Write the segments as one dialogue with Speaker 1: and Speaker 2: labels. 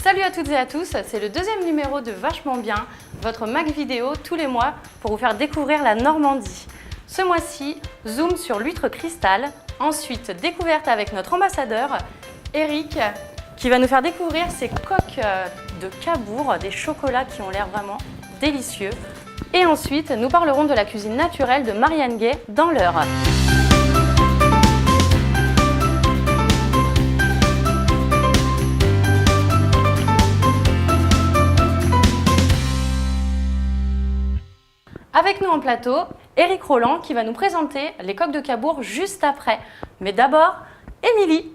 Speaker 1: Salut à toutes et à tous, c'est le deuxième numéro de Vachement Bien, votre Mac vidéo tous les mois pour vous faire découvrir la Normandie. Ce mois-ci, zoom sur l'huître cristal, ensuite découverte avec notre ambassadeur, Eric, qui va nous faire découvrir ces coques de Cabourg, des chocolats qui ont l'air vraiment délicieux. Et ensuite, nous parlerons de la cuisine naturelle de Marianne Gay dans l'Eure. Avec nous en plateau, Éric Roland qui va nous présenter les coques de Cabourg juste après. Mais d'abord, Émilie.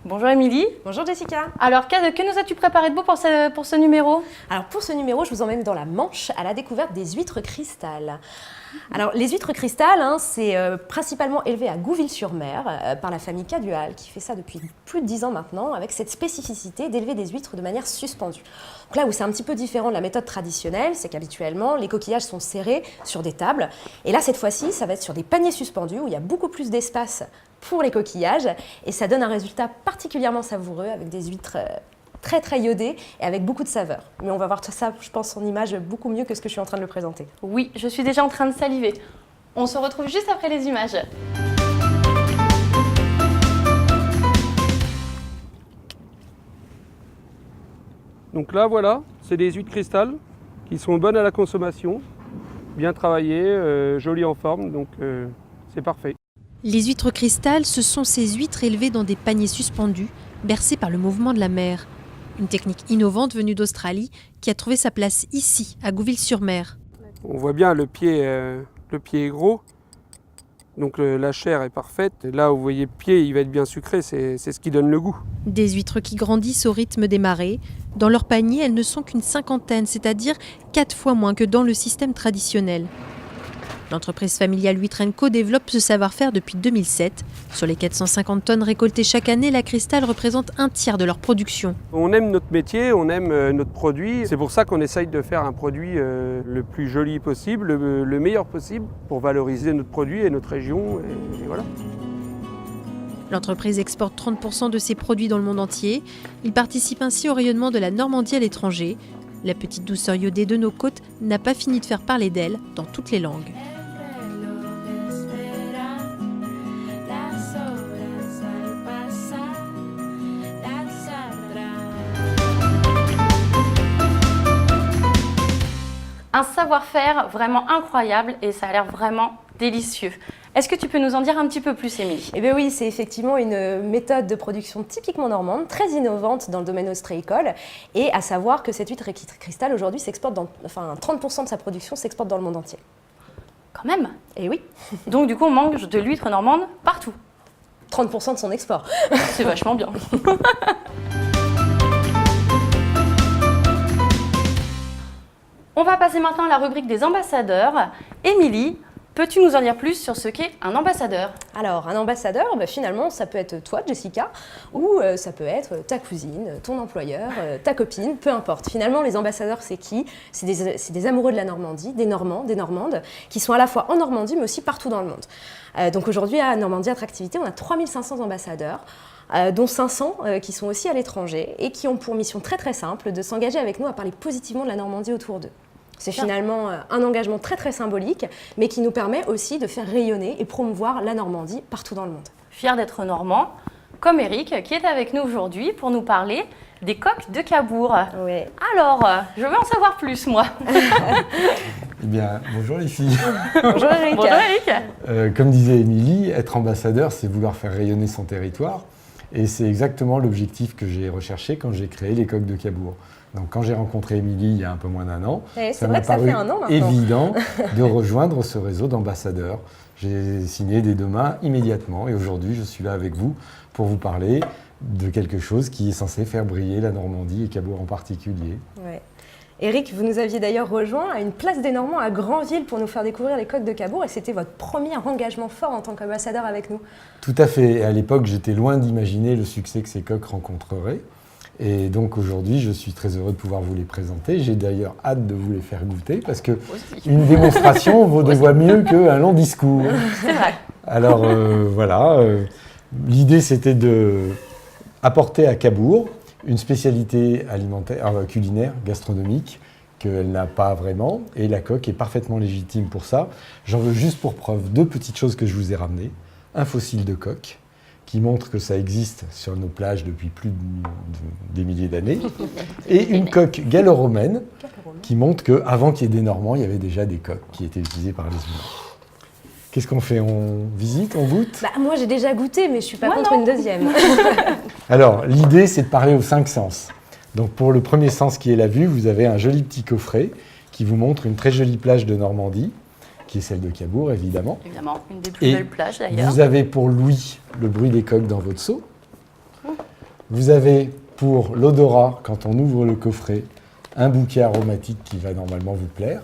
Speaker 1: Bonjour Émilie.
Speaker 2: Bonjour Jessica.
Speaker 1: Alors, que nous as-tu préparé de beau pour ce numéro?
Speaker 2: Alors pour ce numéro, je vous emmène dans la Manche à la découverte des huîtres cristal. Alors les huîtres cristal, c'est principalement élevé à Gouville-sur-Mer par la famille Cadual qui fait ça depuis plus de 10 ans maintenant avec cette spécificité d'élever des huîtres de manière suspendue. Donc là où c'est un petit peu différent de la méthode traditionnelle, c'est qu'habituellement les coquillages sont serrés sur des tables et là cette fois-ci ça va être sur des paniers suspendus où il y a beaucoup plus d'espace pour les coquillages et ça donne un résultat particulièrement savoureux avec des huîtres très iodées et avec beaucoup de saveur. Mais on va voir tout ça, je pense, en image beaucoup mieux que ce que je suis en train de le présenter.
Speaker 1: Oui, je suis déjà en train de saliver. On se retrouve juste après les images.
Speaker 3: Donc là, voilà, c'est des huîtres cristal qui sont bonnes à la consommation, bien travaillées, jolies en forme, donc c'est parfait.
Speaker 4: Les huîtres cristal, ce sont ces huîtres élevées dans des paniers suspendus, bercés par le mouvement de la mer. Une technique innovante venue d'Australie qui a trouvé sa place ici, à Gouville-sur-Mer.
Speaker 3: On voit bien le pied est gros, donc la chair est parfaite. Là où vous voyez le pied, il va être bien sucré, c'est ce qui donne le goût.
Speaker 4: Des huîtres qui grandissent au rythme des marées. Dans leur panier, elles ne sont qu'une cinquantaine, c'est-à-dire 4 fois moins que dans le système traditionnel. L'entreprise familiale Huîtres & Co développe ce savoir-faire depuis 2007. Sur les 450 tonnes récoltées chaque année, la cristal représente un tiers de leur production.
Speaker 3: On aime notre métier, on aime notre produit. C'est pour ça qu'on essaye de faire un produit le plus joli possible, le meilleur possible pour valoriser notre produit et notre région. Et voilà.
Speaker 4: L'entreprise exporte 30% de ses produits dans le monde entier. Il participe ainsi au rayonnement de la Normandie à l'étranger. La petite douceur iodée de nos côtes n'a pas fini de faire parler d'elle dans toutes les langues.
Speaker 1: Un savoir-faire vraiment incroyable et ça a l'air vraiment délicieux. Est-ce que tu peux nous en dire un petit peu plus, Émilie?
Speaker 2: Eh bien oui, c'est effectivement une méthode de production typiquement normande, très innovante dans le domaine ostréicole. Et à savoir que cette huître cristal aujourd'hui s'exporte dans, 30% de sa production s'exporte dans le monde entier.
Speaker 1: Quand même.
Speaker 2: Et oui.
Speaker 1: Donc du coup, on mange de l'huître normande partout.
Speaker 2: 30% de son export.
Speaker 1: C'est vachement bien. On va passer maintenant à la rubrique des ambassadeurs. Émilie, peux-tu nous en dire plus sur ce qu'est un ambassadeur?
Speaker 2: Alors, un ambassadeur, finalement, ça peut être toi, Jessica, ou ça peut être ta cousine, ton employeur, ta copine, peu importe. Finalement, les ambassadeurs, c'est qui? C'est des amoureux de la Normandie, des Normands, des Normandes, qui sont à la fois en Normandie, mais aussi partout dans le monde. Donc aujourd'hui, à Normandie Attractivité, on a 3500 ambassadeurs, dont 500 qui sont aussi à l'étranger et qui ont pour mission très simple de s'engager avec nous à parler positivement de la Normandie autour d'eux. C'est finalement un engagement très symbolique, mais qui nous permet aussi de faire rayonner et promouvoir la Normandie partout dans le monde.
Speaker 1: Fier d'être normand, comme Eric, qui est avec nous aujourd'hui pour nous parler des coques de Cabourg.
Speaker 2: Oui.
Speaker 1: Alors, je veux en savoir plus, moi.
Speaker 5: Eh bien, bonjour les filles.
Speaker 2: Bonjour Eric.
Speaker 1: Bonjour Eric.
Speaker 5: Comme disait Émilie, être ambassadeur, c'est vouloir faire rayonner son territoire. Et c'est exactement l'objectif que j'ai recherché quand j'ai créé les coques de Cabourg. Donc quand j'ai rencontré Émilie il y a un peu moins d'1 an, ça m'a paru évident de rejoindre ce réseau d'ambassadeurs. J'ai signé dès demain immédiatement et aujourd'hui je suis là avec vous pour vous parler de quelque chose qui est censé faire briller la Normandie et Cabourg en particulier.
Speaker 2: Ouais. Eric, vous nous aviez d'ailleurs rejoint à une place des Normands à Granville pour nous faire découvrir les coques de Cabourg et c'était votre premier engagement fort en tant qu'ambassadeur avec nous.
Speaker 5: Tout à fait. Et à l'époque, j'étais loin d'imaginer le succès que ces coques rencontreraient. Et donc aujourd'hui, je suis très heureux de pouvoir vous les présenter. J'ai d'ailleurs hâte de vous les faire goûter parce qu'une démonstration vaut deux fois mieux qu'un long discours.
Speaker 1: C'est vrai.
Speaker 5: Alors voilà, l'idée c'était de apporter à Cabourg une spécialité alimentaire, culinaire, gastronomique, qu'elle n'a pas vraiment, et la coque est parfaitement légitime pour ça. J'en veux juste pour preuve 2 petites choses que je vous ai ramenées. Un fossile de coque, qui montre que ça existe sur nos plages depuis des milliers d'années, et une coque gallo-romaine, qui montre qu'avant qu'il y ait des Normands, il y avait déjà des coques qui étaient utilisées par les humains. Qu'est-ce qu'on fait? On visite? On goûte?
Speaker 2: Moi, j'ai déjà goûté, mais je suis pas contre une deuxième.
Speaker 5: Alors, l'idée, c'est de parler aux 5 sens. Donc, pour le premier sens qui est la vue, vous avez un joli petit coffret qui vous montre une très jolie plage de Normandie, qui est celle de Cabourg, évidemment.
Speaker 1: Évidemment, une des plus belles plages, d'ailleurs.
Speaker 5: Vous avez pour l'ouïe le bruit des coques dans votre seau. Vous avez pour l'odorat, quand on ouvre le coffret, un bouquet aromatique qui va normalement vous plaire.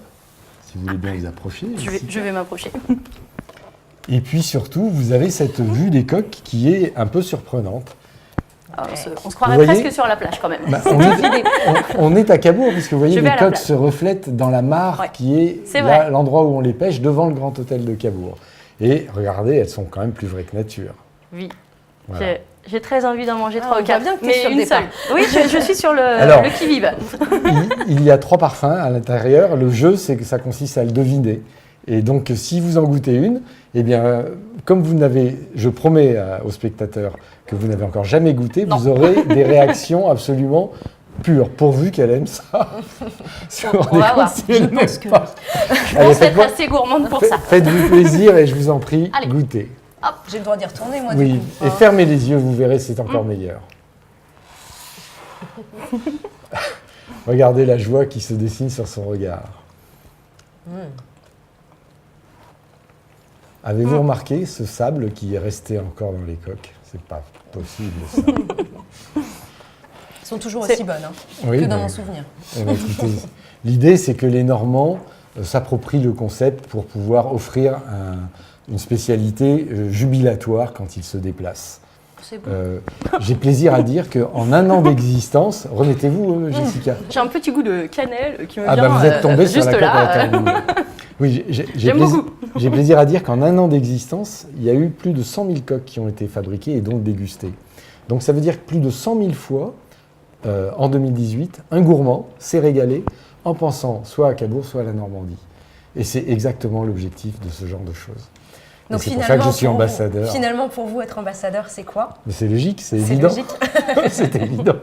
Speaker 5: Si vous voulez bien vous approcher.
Speaker 1: Je vais m'approcher.
Speaker 5: Et puis surtout, vous avez cette vue des coques qui est un peu surprenante.
Speaker 1: On se croirait presque sur la plage quand même.
Speaker 5: On est à Cabourg, puisque vous voyez, les coques
Speaker 1: plage.
Speaker 5: se reflètent dans la mare qui est l'endroit où on les pêche, devant le grand hôtel de Cabourg. Et regardez, elles sont quand même plus vraies que nature.
Speaker 1: Oui.
Speaker 5: Voilà.
Speaker 1: J'ai très envie d'en manger 3 ou 4.
Speaker 2: Bien que tu es sur
Speaker 1: une seule. Oui, je suis sur le qui-vive.
Speaker 5: Il y a 3 parfums à l'intérieur. Le jeu, c'est que ça consiste à le deviner. Et donc, si vous en goûtez une, eh bien, comme je promets aux spectateurs que vous n'avez encore jamais goûté, vous aurez des réactions absolument pures, pourvu qu'elle aime ça.
Speaker 1: On va voir. Je pense être assez gourmande pour ça.
Speaker 5: Faites-vous plaisir et je vous en prie,
Speaker 1: Allez.
Speaker 5: goûtez.
Speaker 2: Hop, j'ai le droit d'y retourner, moi,
Speaker 5: Oui,
Speaker 2: du coup.
Speaker 5: et fermez les yeux, vous verrez, c'est encore meilleur. Regardez la joie qui se dessine sur son regard. Avez-vous remarqué ce sable qui est resté encore dans les coques? C'est pas possible, ça.
Speaker 2: Elles sont toujours aussi bonnes que dans mon souvenir.
Speaker 5: Écoutez, l'idée, c'est que les Normands s'approprient le concept pour pouvoir offrir une spécialité jubilatoire quand ils se déplacent.
Speaker 1: C'est bon.
Speaker 5: J'ai plaisir à dire qu'en 1 an d'existence, remettez-vous, Jessica.
Speaker 1: J'ai un petit goût de cannelle qui me vient
Speaker 5: vous êtes tombé sur
Speaker 1: juste
Speaker 5: la coque.
Speaker 1: là.
Speaker 5: Oui,
Speaker 1: J'aime beaucoup.
Speaker 5: J'ai plaisir à dire qu'en 1 an d'existence, il y a eu plus de 100 000 coques qui ont été fabriquées et donc dégustées. Donc ça veut dire que plus de 100 000 fois, en 2018, un gourmand s'est régalé en pensant soit à Cabourg, soit à la Normandie. Et c'est exactement l'objectif de ce genre de choses.
Speaker 2: Donc
Speaker 5: c'est pour ça que je suis ambassadeur.
Speaker 2: Finalement, pour vous, être ambassadeur, c'est quoi?
Speaker 5: Mais c'est logique, c'est évident. C'est évident.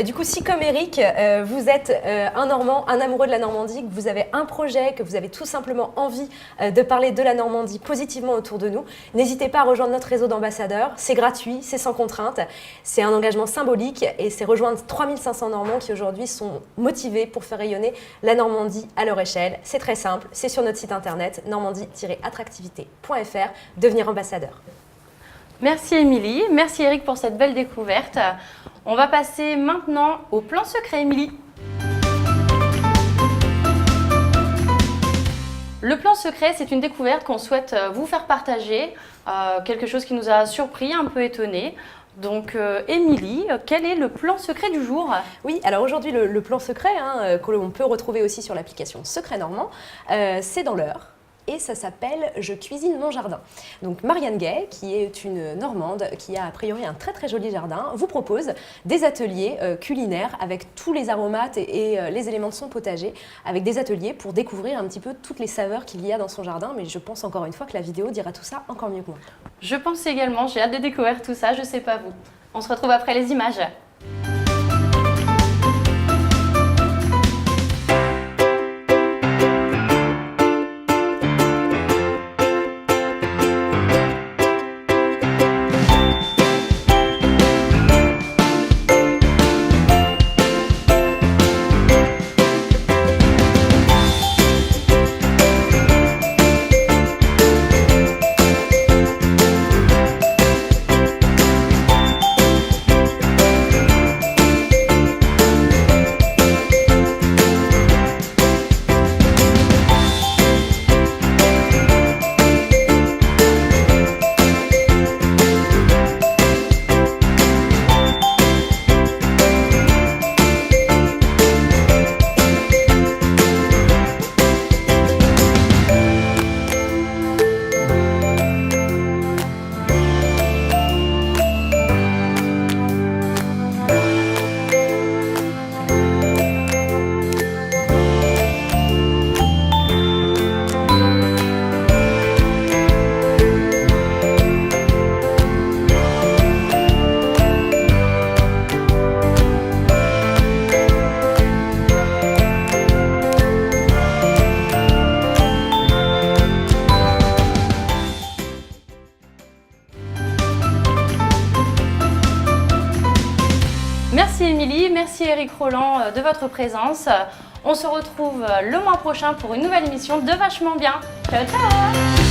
Speaker 2: Du coup, si comme Eric, vous êtes un Normand, un amoureux de la Normandie, que vous avez un projet, que vous avez tout simplement envie de parler de la Normandie positivement autour de nous, n'hésitez pas à rejoindre notre réseau d'ambassadeurs. C'est gratuit, c'est sans contrainte, c'est un engagement symbolique et c'est rejoindre 3500 Normands qui aujourd'hui sont motivés pour faire rayonner la Normandie à leur échelle. C'est très simple, c'est sur notre site internet normandie-attractivité.fr, devenir ambassadeur.
Speaker 1: Merci Émilie, merci Eric pour cette belle découverte. On va passer maintenant au plan secret, Émilie. Le plan secret, c'est une découverte qu'on souhaite vous faire partager, quelque chose qui nous a surpris, un peu étonné. Donc, Émilie, quel est le plan secret du jour?
Speaker 2: Oui, alors aujourd'hui, le plan secret, que l'on peut retrouver aussi sur l'application Secret Normand, c'est dans l'Eure. Et ça s'appelle « Je cuisine mon jardin ». Donc Marianne Gay, qui est une Normande, qui a priori un très très joli jardin, vous propose des ateliers culinaires avec tous les aromates et les éléments de son potager, avec des ateliers pour découvrir un petit peu toutes les saveurs qu'il y a dans son jardin. Mais je pense encore une fois que la vidéo dira tout ça encore mieux que moi.
Speaker 1: Je pense également, j'ai hâte de découvrir tout ça, je sais pas vous. On se retrouve après les images. Merci Émilie, merci Eric Roland de votre présence. On se retrouve le mois prochain pour une nouvelle émission de Vachement Bien. Ciao ciao.